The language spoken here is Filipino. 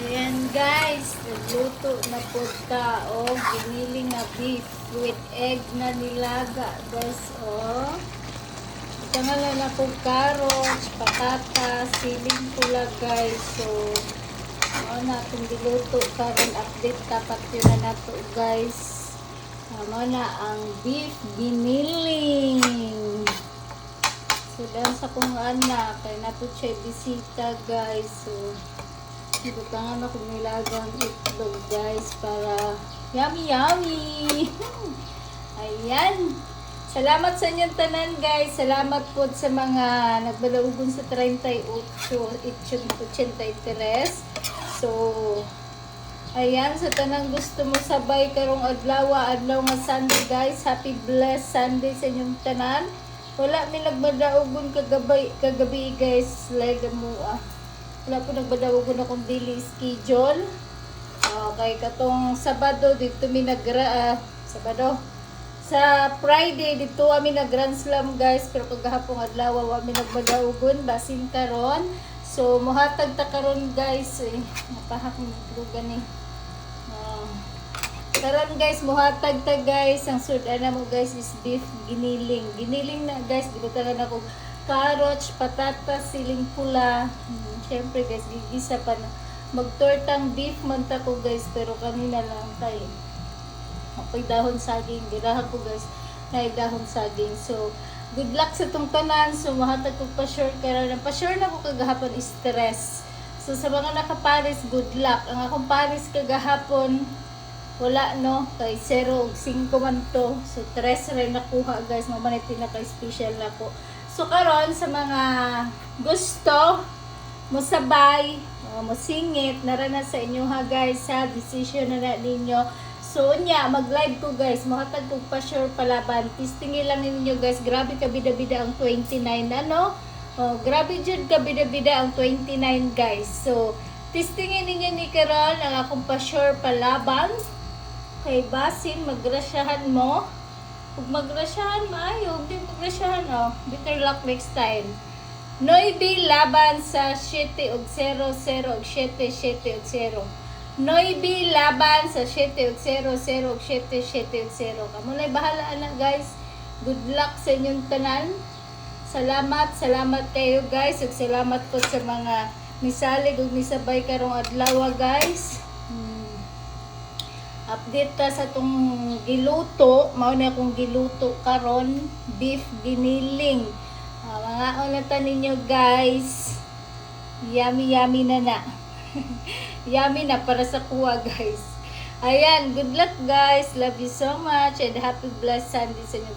Ayan guys, nagluto na po ta o giniling na beef with egg na nilaga guys o. Ito nga lang na po carrots, patatas, siling pula guys. So, na itong diluto karon update tapat yun na nato guys. Tama na ang beef giniling. So, dahil sa kong anak, kaya nato siya bisita guys. So, ibutangan ako nilagang itlog guys para yummy yummy. Ayan. Salamat sa inyong tanan guys. Salamat po sa mga nagbalaugon sa 38, 83. So, ayan. Sa tanang gusto mo sabay karong adlaw nga Sunday guys. Happy blessed Sunday sa inyong tanan. Wala may nagbadaugon kagabi guys. Lega mo wala po nagbadawagon akong daily schedule. Okay, katong Sabado dito mi Sabado. Sa Friday dito kami nag-Grand Slam guys, pero kagahapon adlaw kami nagbadawagon basin karon. So mohatag ta karon guys, napahak ni lugan ni. Karon guys, mohatag ta guys, ang sudan na mo guys is beef giniling. Giniling na guys, gibutangan ako carrots, patatas, siling pula. Siyempre guys, gigisa pa na. Magtortang beef man ta ko guys, pero kanina lang tayo. Ako'y dahon saging. Girahan ko guys, na dahon saging. So, good luck sa tong tanan. So, mahatag ko pa-sure kaya na. Pa-sure na ko kagahapon is stress. So, sa mga nakaparis, good luck. Ang akong paris kagahapon, wala no, kay 0 og 5 man to. So, 3 rin nakuha guys. Mamanitin na kay special na ko. So, karon sa mga gusto musabay, musingit, narana sa inyo ha guys, sa decision na ninyo. So, mag-live ko guys, mahatag ko pa sure palaban. Testingin lang ninyo guys, grabe ka bida-bida ang 29, ano? Grabe jud ka bida-bida ang 29 guys. So, testingin ninyo ni Karon ang akong pa sure palaban. Kay basin, magrasyahan mo. Kung magrasyahan, maayo. Hindi magrasyahan, better luck next time. Noibi laban sa 7 og 0, 0 og 7, 7 og 0. Noibi laban sa 7 og 0, 0 og 7, 7 og 0. Kamu na'y bahala na guys. Good luck sa inyong tanan. Salamat kayo guys. Ug salamat po sa mga misalig ug misabay karong adlaw guys. Update ta sa tong giluto. Mao na akong giluto karon, beef giniling. Mga unatan ninyo guys. Yummy yummy na. Yummy na para sa kuha guys. Ayan, good luck guys. Love you so much and happy blessed Sunday sa inyo.